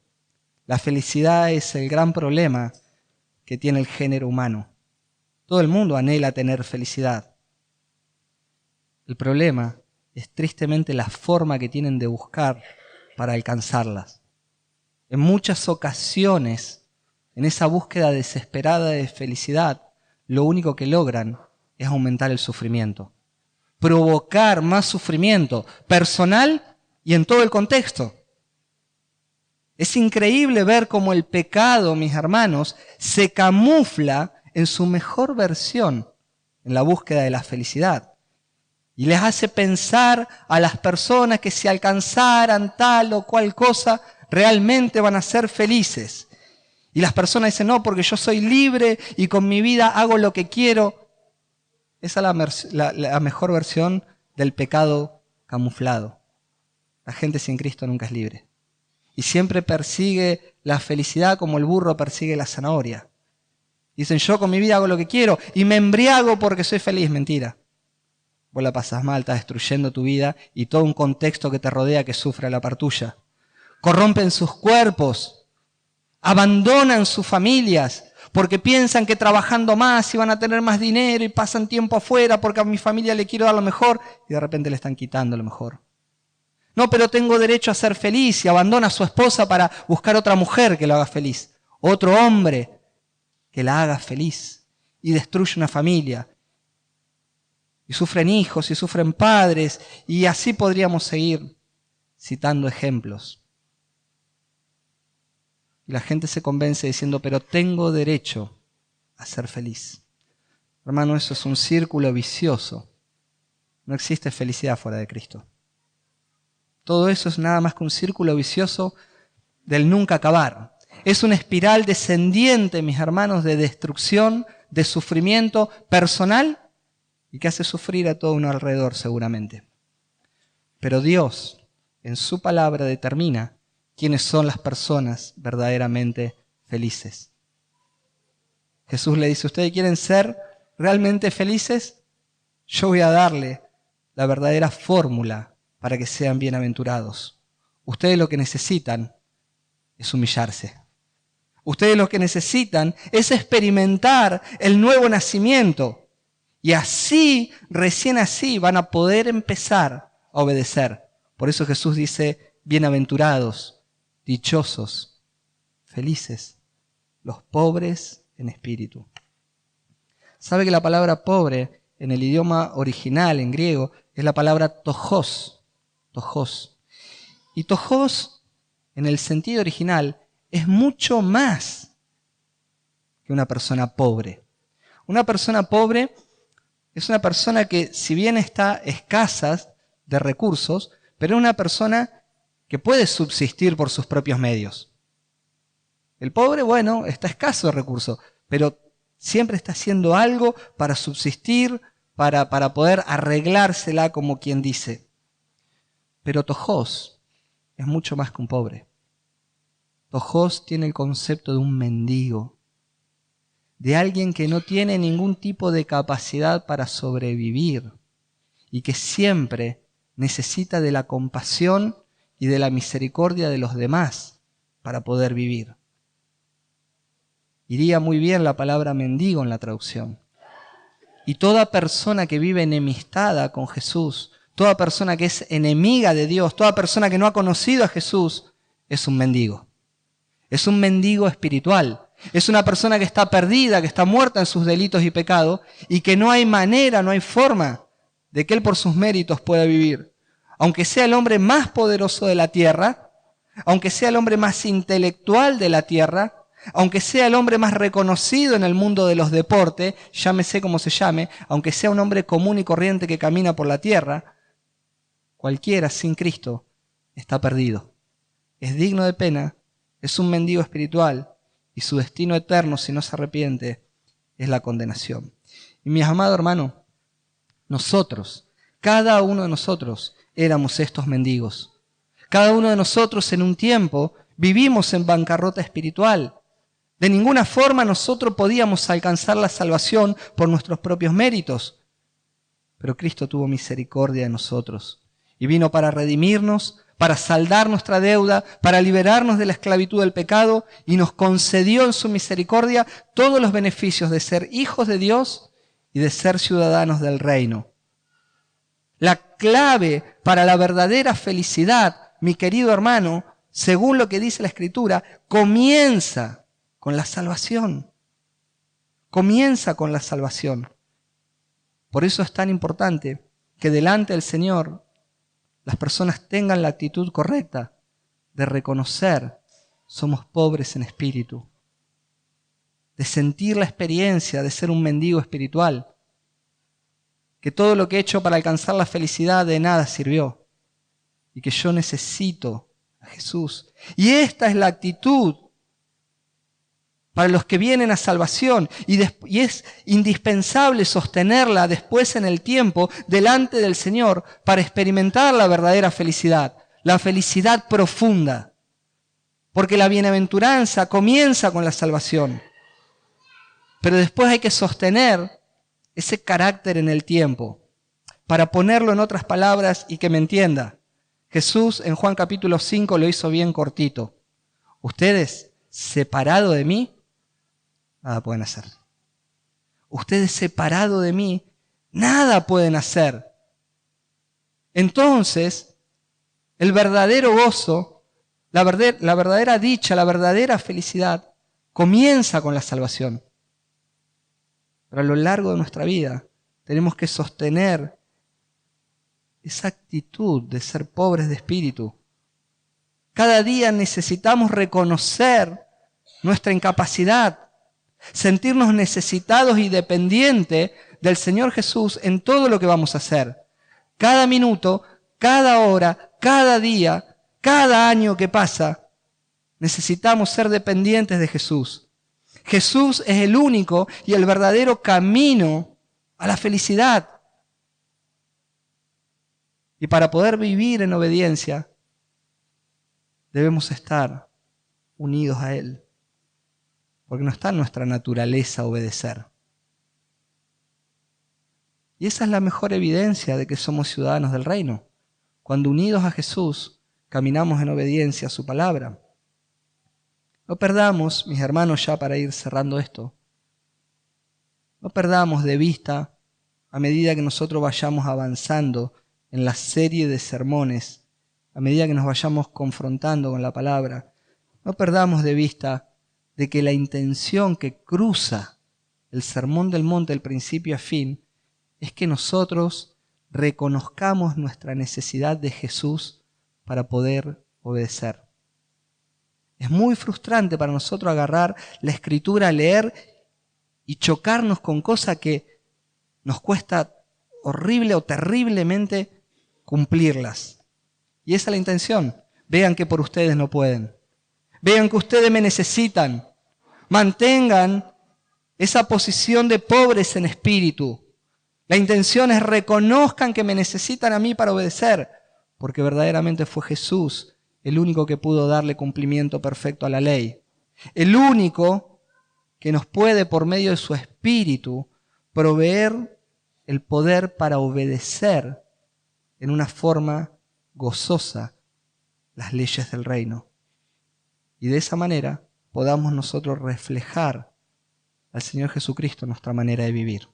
S1: La felicidad es el gran problema que tiene el género humano. Todo el mundo anhela tener felicidad. El problema es tristemente la forma que tienen de buscar para alcanzarlas. En muchas ocasiones, en esa búsqueda desesperada de felicidad, lo único que logran es aumentar el sufrimiento. Provocar más sufrimiento personal y en todo el contexto. Es increíble ver cómo el pecado, mis hermanos, se camufla en su mejor versión en la búsqueda de la felicidad. Y les hace pensar a las personas que si alcanzaran tal o cual cosa, realmente van a ser felices. Y las personas dicen: no, porque yo soy libre y con mi vida hago lo que quiero. Esa es la mejor versión del pecado camuflado. La gente sin Cristo nunca es libre. Y siempre persigue la felicidad como el burro persigue la zanahoria. Dicen: yo con mi vida hago lo que quiero y me embriago porque soy feliz. Mentira. Vos la pasás mal, estás destruyendo tu vida y todo un contexto que te rodea que sufre a la par tuya. Corrompen sus cuerpos, abandonan sus familias, porque piensan que trabajando más iban a tener más dinero y pasan tiempo afuera porque a mi familia le quiero dar lo mejor y de repente le están quitando lo mejor. No, pero tengo derecho a ser feliz y abandona a su esposa para buscar otra mujer que lo haga feliz, otro hombre que la haga feliz y destruye una familia. y sufren hijos, y sufren padres, y así podríamos seguir citando ejemplos. Y la gente se convence diciendo, pero tengo derecho a ser feliz. Hermano, eso es un círculo vicioso. No existe felicidad fuera de Cristo. Todo eso es nada más que un círculo vicioso del nunca acabar. Es una espiral descendiente, mis hermanos, de destrucción, de sufrimiento personal y que hace sufrir a todo uno alrededor seguramente. Pero Dios, en su palabra, determina quiénes son las personas verdaderamente felices. Jesús le dice, ¿ustedes quieren ser realmente felices? Yo voy a darle la verdadera fórmula para que sean bienaventurados. Ustedes lo que necesitan es humillarse. Ustedes lo que necesitan es experimentar el nuevo nacimiento. Y así, recién así, van a poder empezar a obedecer. Por eso Jesús dice, bienaventurados, dichosos, felices, los pobres en espíritu. ¿Sabe que la palabra pobre en el idioma original, en griego, es la palabra tojos? Tojos. Y tojos, en el sentido original, es mucho más que una persona pobre. Una persona pobre es una persona que, si bien está escasa de recursos, pero es una persona que puede subsistir por sus propios medios. El pobre, bueno, está escaso de recursos, pero siempre está haciendo algo para subsistir, para poder arreglársela, como quien dice. Pero tojos es mucho más que un pobre. Tojos tiene el concepto de un mendigo, de alguien que no tiene ningún tipo de capacidad para sobrevivir y que siempre necesita de la compasión y de la misericordia de los demás para poder vivir. Iría muy bien la palabra mendigo en la traducción. Y toda persona que vive enemistada con Jesús, toda persona que es enemiga de Dios, toda persona que no ha conocido a Jesús, es un mendigo. Es un mendigo espiritual. Es una persona que está perdida, que está muerta en sus delitos y pecados y que no hay manera, no hay forma de que él por sus méritos pueda vivir. Aunque sea el hombre más poderoso de la tierra, aunque sea el hombre más intelectual de la tierra, aunque sea el hombre más reconocido en el mundo de los deportes, llámese como se llame, aunque sea un hombre común y corriente que camina por la tierra, cualquiera sin Cristo está perdido. Es digno de pena, es un mendigo espiritual y su destino eterno, si no se arrepiente, es la condenación. Y mi amado hermano, nosotros, cada uno de nosotros, éramos estos mendigos. Cada uno de nosotros en un tiempo vivimos en bancarrota espiritual. De ninguna forma nosotros podíamos alcanzar la salvación por nuestros propios méritos. Pero Cristo tuvo misericordia de nosotros y vino para redimirnos, para saldar nuestra deuda, para liberarnos de la esclavitud del pecado y nos concedió en su misericordia todos los beneficios de ser hijos de Dios y de ser ciudadanos del reino. La clave para la verdadera felicidad, mi querido hermano, según lo que dice la Escritura, comienza con la salvación. Comienza con la salvación. Por eso es tan importante que delante del Señor las personas tengan la actitud correcta de reconocer somos pobres en espíritu, de sentir la experiencia de ser un mendigo espiritual, que todo lo que he hecho para alcanzar la felicidad de nada sirvió y que yo necesito a Jesús. Y esta es la actitud para los que vienen a salvación y es indispensable sostenerla después en el tiempo delante del Señor para experimentar la verdadera felicidad, la felicidad profunda. Porque la bienaventuranza comienza con la salvación, pero después hay que sostener ese carácter en el tiempo. Para ponerlo en otras palabras y que me entienda, Jesús en Juan capítulo 5 lo hizo bien cortito. Ustedes, separados de mí, nada pueden hacer. Ustedes separados de mí, nada pueden hacer. Entonces, el verdadero gozo, la verdadera dicha, la verdadera felicidad, comienza con la salvación. Pero a lo largo de nuestra vida tenemos que sostener esa actitud de ser pobres de espíritu. Cada día necesitamos reconocer nuestra incapacidad, sentirnos necesitados y dependientes del Señor Jesús en todo lo que vamos a hacer. Cada minuto, cada hora, cada día, cada año que pasa, necesitamos ser dependientes de Jesús. Jesús es el único y el verdadero camino a la felicidad. Y para poder vivir en obediencia, debemos estar unidos a Él. Porque no está en nuestra naturaleza obedecer. Y esa es la mejor evidencia de que somos ciudadanos del reino. Cuando unidos a Jesús, caminamos en obediencia a su palabra. No perdamos, mis hermanos, ya para ir cerrando esto, no perdamos de vista, a medida que nosotros vayamos avanzando en la serie de sermones, a medida que nos vayamos confrontando con la palabra, no perdamos de vista de que la intención que cruza el Sermón del Monte del principio a fin es que nosotros reconozcamos nuestra necesidad de Jesús para poder obedecer. Es muy frustrante para nosotros agarrar la Escritura, leer y chocarnos con cosas que nos cuesta horrible o terriblemente cumplirlas. Y esa es la intención. Vean que por ustedes no pueden. Vean que ustedes me necesitan. Mantengan esa posición de pobres en espíritu. La intención es reconozcan que me necesitan a mí para obedecer, porque verdaderamente fue Jesús el único que pudo darle cumplimiento perfecto a la ley. El único que nos puede, por medio de su espíritu, proveer el poder para obedecer en una forma gozosa las leyes del reino. Y de esa manera podamos nosotros reflejar al Señor Jesucristo en nuestra manera de vivir.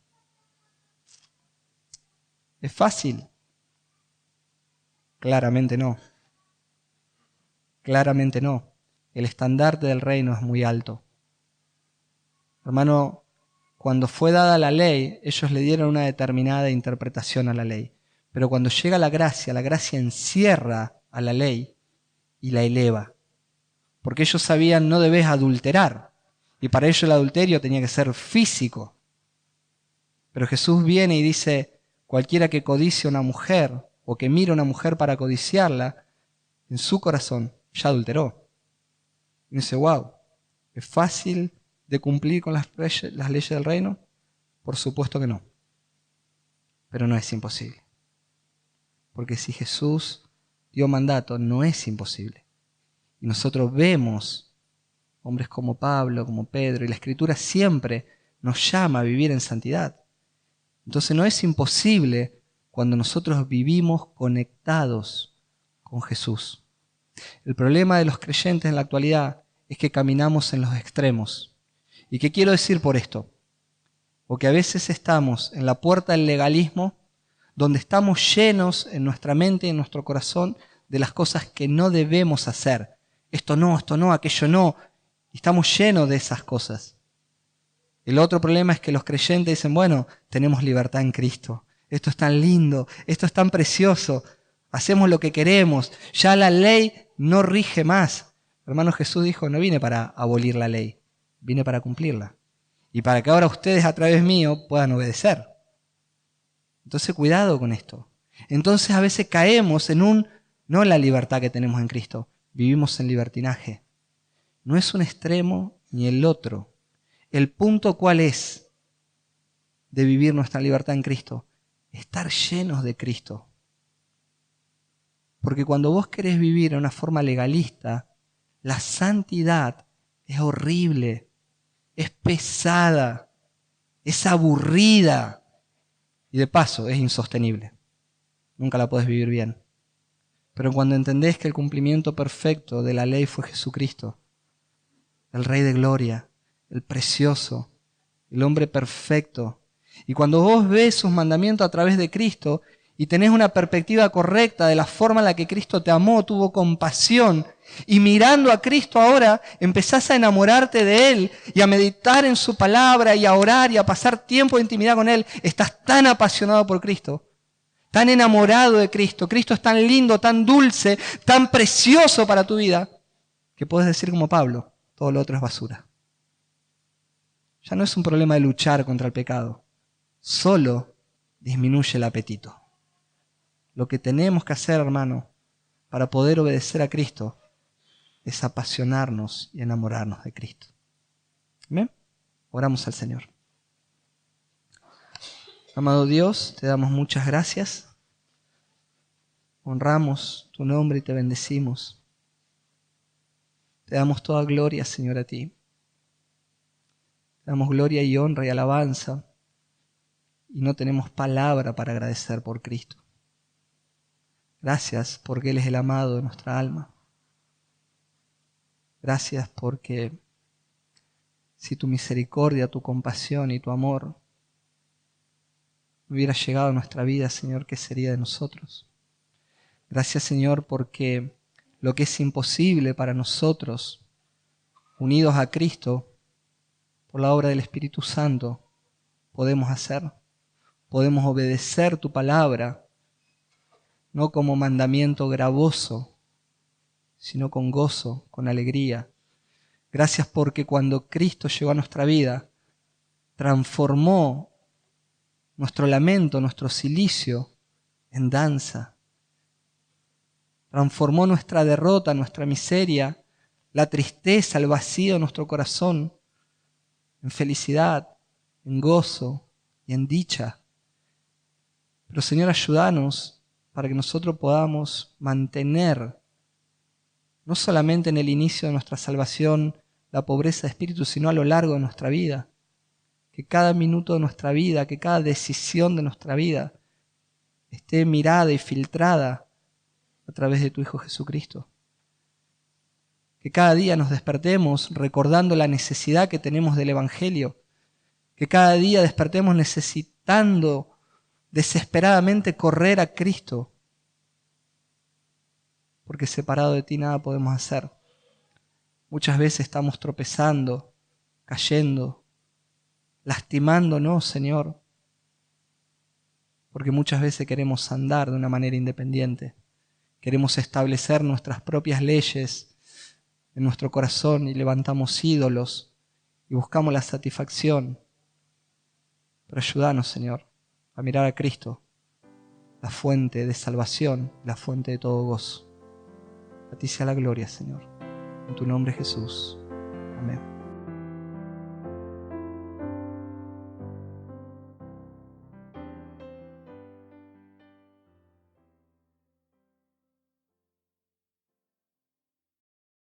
S1: ¿Es fácil? Claramente no. Claramente no. El estandarte del reino es muy alto. Hermano, cuando fue dada la ley, ellos le dieron una determinada interpretación a la ley. Pero cuando llega la gracia encierra a la ley y la eleva. Porque ellos sabían no debes adulterar. Y para ellos el adulterio tenía que ser físico. Pero Jesús viene y dice, cualquiera que codicie a una mujer o que mire a una mujer para codiciarla, en su corazón ya adulteró. Y dice, wow, ¿es fácil de cumplir con las leyes del reino? Por supuesto que no. Pero no es imposible. Porque si Jesús dio mandato, no es imposible. Y nosotros vemos hombres como Pablo, como Pedro, y la Escritura siempre nos llama a vivir en santidad. Entonces no es imposible cuando nosotros vivimos conectados con Jesús. El problema de los creyentes en la actualidad es que caminamos en los extremos. ¿Y qué quiero decir por esto? Porque a veces estamos en la puerta del legalismo, donde estamos llenos en nuestra mente y en nuestro corazón de las cosas que no debemos hacer. Esto no, aquello no. Y estamos llenos de esas cosas. El otro problema es que los creyentes dicen, bueno, tenemos libertad en Cristo. Esto es tan lindo, esto es tan precioso. Hacemos lo que queremos. Ya la ley no rige más. Hermano, Jesús dijo, no vine para abolir la ley, vine para cumplirla. Y para que ahora ustedes a través mío puedan obedecer. Entonces cuidado con esto. Entonces a veces caemos en no la libertad que tenemos en Cristo, vivimos en libertinaje. No es un extremo ni el otro. El punto ¿cuál es de vivir nuestra libertad en Cristo? Estar llenos de Cristo. Porque cuando vos querés vivir de una forma legalista, la santidad es horrible, es pesada, es aburrida y de paso es insostenible. Nunca la podés vivir bien. Pero cuando entendés que el cumplimiento perfecto de la ley fue Jesucristo, el Rey de Gloria, el precioso, el hombre perfecto, y cuando vos ves sus mandamientos a través de Cristo y tenés una perspectiva correcta de la forma en la que Cristo te amó, tuvo compasión, y mirando a Cristo ahora empezás a enamorarte de Él y a meditar en su palabra y a orar y a pasar tiempo de intimidad con Él, estás tan apasionado por Cristo, tan enamorado de Cristo. Cristo es tan lindo, tan dulce, tan precioso para tu vida, que puedes decir como Pablo, todo lo otro es basura. Ya no es un problema de luchar contra el pecado, solo disminuye el apetito. Lo que tenemos que hacer, hermano, para poder obedecer a Cristo es apasionarnos y enamorarnos de Cristo. ¿Amén? Oramos al Señor. Amado Dios, te damos muchas gracias. Honramos tu nombre y te bendecimos. Te damos toda gloria, Señor, a ti. Te damos gloria y honra y alabanza. Y no tenemos palabra para agradecer por Cristo. Gracias porque Él es el amado de nuestra alma. Gracias porque si tu misericordia, tu compasión y tu amor hubiera llegado a nuestra vida, Señor, ¿qué sería de nosotros? Gracias, Señor, porque lo que es imposible para nosotros, unidos a Cristo, por la obra del Espíritu Santo, podemos hacer. Podemos obedecer tu palabra, no como mandamiento gravoso, sino con gozo, con alegría. Gracias porque cuando Cristo llegó a nuestra vida, transformó nuestro lamento, nuestro cilicio en danza. Transformó nuestra derrota, nuestra miseria, la tristeza, el vacío de nuestro corazón en felicidad, en gozo y en dicha. Pero Señor, ayúdanos para que nosotros podamos mantener, no solamente en el inicio de nuestra salvación, la pobreza de espíritu, sino a lo largo de nuestra vida. Que cada minuto de nuestra vida, que cada decisión de nuestra vida esté mirada y filtrada a través de tu Hijo Jesucristo. Que cada día nos despertemos recordando la necesidad que tenemos del Evangelio. Que cada día despertemos necesitando desesperadamente correr a Cristo. Porque separado de ti nada podemos hacer. Muchas veces estamos tropezando, cayendo, lastimándonos, Señor. Porque muchas veces queremos andar de una manera independiente. Queremos establecer nuestras propias leyes en nuestro corazón y levantamos ídolos y buscamos la satisfacción. Pero ayúdanos, Señor, a mirar a Cristo, la fuente de salvación, la fuente de todo gozo. A ti sea la gloria, Señor. En tu nombre, Jesús. Amén.